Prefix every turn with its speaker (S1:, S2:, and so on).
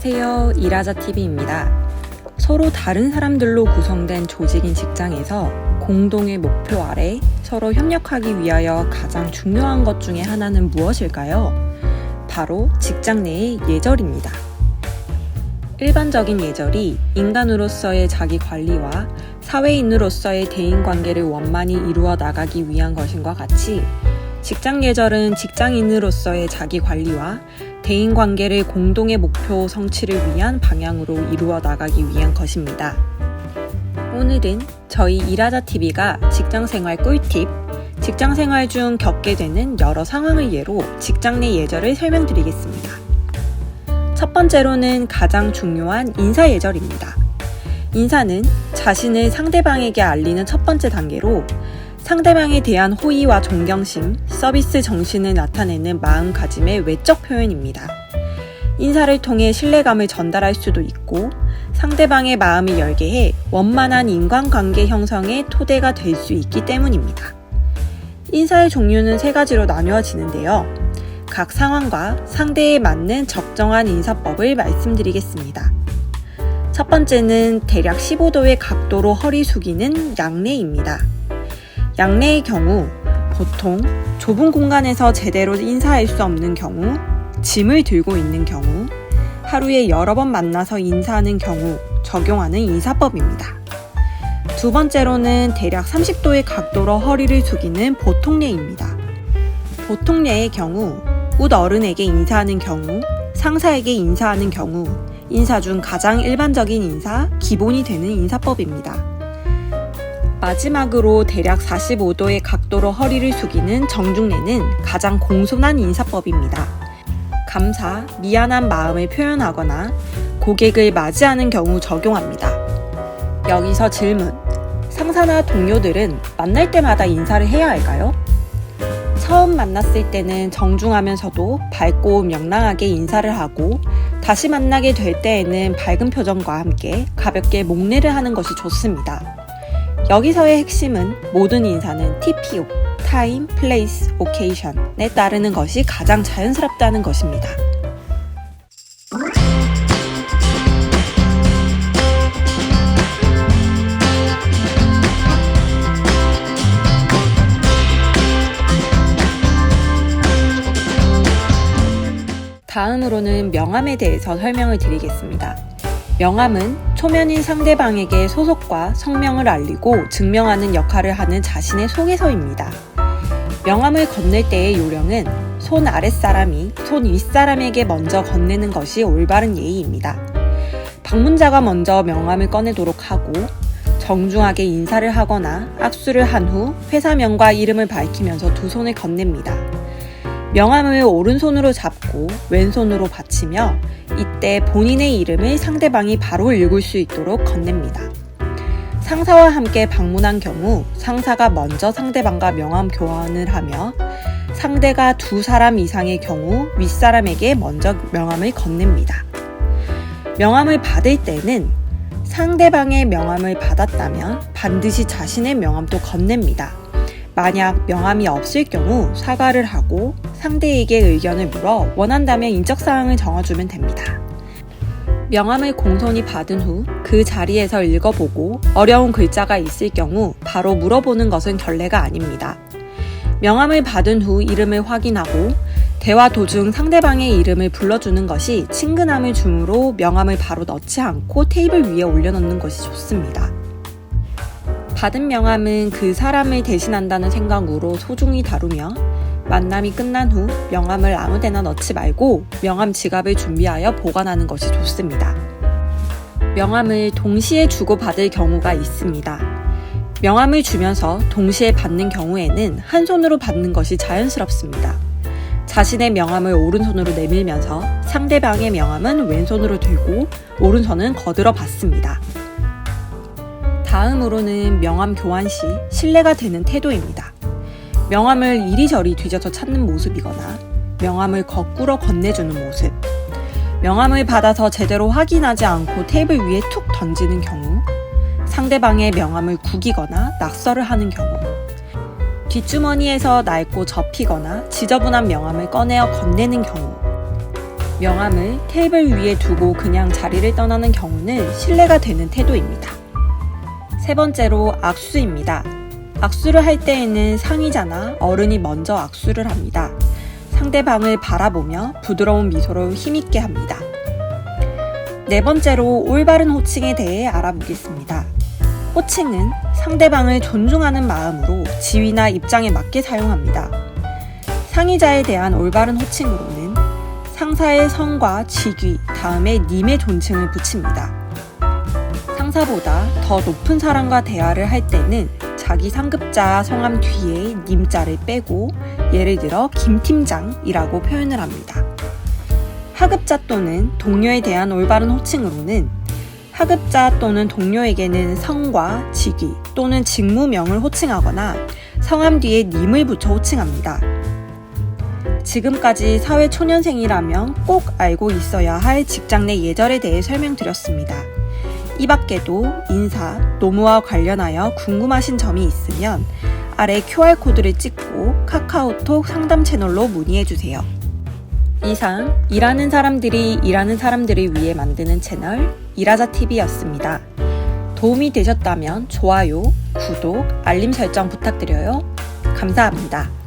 S1: 안녕하세요. 이라자TV입니다. 서로 다른 사람들로 구성된 조직인 직장에서 공동의 목표 아래 서로 협력하기 위하여 가장 중요한 것 중에 하나는 무엇일까요? 바로 직장 내의 예절입니다. 일반적인 예절이 인간으로서의 자기 관리와 사회인으로서의 대인관계를 원만히 이루어 나가기 위한 것인과 같이 직장 예절은 직장인으로서의 자기 관리와 대인관계를 공동의 목표 성취를 위한 방향으로 이루어 나가기 위한 것입니다. 오늘은 저희 이라자TV가 직장생활 꿀팁, 직장생활 중 겪게 되는 여러 상황을 예로 직장 내 예절을 설명드리겠습니다. 첫 번째로는 가장 중요한 인사 예절입니다. 인사는 자신을 상대방에게 알리는 첫 번째 단계로 상대방에 대한 호의와 존경심, 서비스 정신을 나타내는 마음가짐의 외적 표현입니다. 인사를 통해 신뢰감을 전달할 수도 있고 상대방의 마음을 열게 해 원만한 인간관계 형성의 토대가 될 수 있기 때문입니다. 인사의 종류는 세 가지로 나누어지는데요. 각 상황과 상대에 맞는 적정한 인사법을 말씀드리겠습니다. 첫 번째는 대략 15도의 각도로 허리 숙이는 양례입니다. 양례의 경우 보통 좁은 공간에서 제대로 인사할 수 없는 경우, 짐을 들고 있는 경우, 하루에 여러 번 만나서 인사하는 경우 적용하는 인사법입니다. 두 번째로는 대략 30도의 각도로 허리를 숙이는 보통례입니다. 보통례의 경우 웃 어른에게 인사하는 경우, 상사에게 인사하는 경우, 인사 중 가장 일반적인 인사, 기본이 되는 인사법입니다. 마지막으로 대략 45도의 각도로 허리를 숙이는 정중례는 가장 공손한 인사법입니다. 감사, 미안한 마음을 표현하거나 고객을 맞이하는 경우 적용합니다. 여기서 질문. 상사나 동료들은 만날 때마다 인사를 해야 할까요? 처음 만났을 때는 정중하면서도 밝고 명랑하게 인사를 하고 다시 만나게 될 때에는 밝은 표정과 함께 가볍게 목례를 하는 것이 좋습니다. 여기서의 핵심은 모든 인사는 TPO, Time, Place, Occasion에 따르는 것이 가장 자연스럽다는 것입니다. 다음으로는 명함에 대해서 설명을 드리겠습니다. 명함은 초면인 상대방에게 소속과 성명을 알리고 증명하는 역할을 하는 자신의 소개서입니다. 명함을 건넬 때의 요령은 손 아랫사람이 손 윗사람에게 먼저 건네는 것이 올바른 예의입니다. 방문자가 먼저 명함을 꺼내도록 하고 정중하게 인사를 하거나 악수를 한 후 회사명과 이름을 밝히면서 두 손을 건넵니다. 명함을 오른손으로 잡고 왼손으로 받치며 이때 본인의 이름을 상대방이 바로 읽을 수 있도록 건넵니다. 상사와 함께 방문한 경우 상사가 먼저 상대방과 명함 교환을 하며 상대가 두 사람 이상의 경우 윗사람에게 먼저 명함을 건넵니다. 명함을 받을 때는 상대방의 명함을 받았다면 반드시 자신의 명함도 건넵니다. 만약 명함이 없을 경우 사과를 하고 상대에게 의견을 물어 원한다면 인적사항을 정해주면 됩니다. 명함을 공손히 받은 후 그 자리에서 읽어보고 어려운 글자가 있을 경우 바로 물어보는 것은 결례가 아닙니다. 명함을 받은 후 이름을 확인하고 대화 도중 상대방의 이름을 불러주는 것이 친근함을 주므로 명함을 바로 넣지 않고 테이블 위에 올려놓는 것이 좋습니다. 받은 명함은 그 사람을 대신한다는 생각으로 소중히 다루며 만남이 끝난 후 명함을 아무데나 넣지 말고 명함 지갑을 준비하여 보관하는 것이 좋습니다. 명함을 동시에 주고받을 경우가 있습니다. 명함을 주면서 동시에 받는 경우에는 한 손으로 받는 것이 자연스럽습니다. 자신의 명함을 오른손으로 내밀면서 상대방의 명함은 왼손으로 들고 오른손은 거들어 받습니다. 다음으로는 명함 교환 시 신뢰가 되는 태도입니다. 명함을 이리저리 뒤져서 찾는 모습이거나 명함을 거꾸로 건네주는 모습, 명함을 받아서 제대로 확인하지 않고 테이블 위에 툭 던지는 경우, 상대방의 명함을 구기거나 낙서를 하는 경우, 뒷주머니에서 낡고 접히거나 지저분한 명함을 꺼내어 건네는 경우, 명함을 테이블 위에 두고 그냥 자리를 떠나는 경우는 신뢰가 되는 태도입니다. 세 번째로 악수입니다. 악수를 할 때에는 상의자나 어른이 먼저 악수를 합니다. 상대방을 바라보며 부드러운 미소로 힘있게 합니다. 네 번째로 올바른 호칭에 대해 알아보겠습니다. 호칭은 상대방을 존중하는 마음으로 지위나 입장에 맞게 사용합니다. 상의자에 대한 올바른 호칭으로는 상사의 성과 직위, 다음에 님의 존칭을 붙입니다. 상사보다 더 높은 사람과 대화를 할 때는 자기 상급자 성함 뒤에 님자를 빼고 예를 들어 김 팀장이라고 표현을 합니다. 하급자 또는 동료에 대한 올바른 호칭으로는 하급자 또는 동료에게는 성과 직위 또는 직무명을 호칭하거나 성함 뒤에 님을 붙여 호칭합니다. 지금까지 사회초년생이라면 꼭 알고 있어야 할 직장 내 예절에 대해 설명드렸습니다. 이 밖에도 인사, 노무와 관련하여 궁금하신 점이 있으면 아래 QR코드를 찍고 카카오톡 상담 채널로 문의해주세요. 이상 일하는 사람들이 일하는 사람들을 위해 만드는 채널 일하자TV였습니다. 도움이 되셨다면 좋아요, 구독, 알림 설정 부탁드려요. 감사합니다.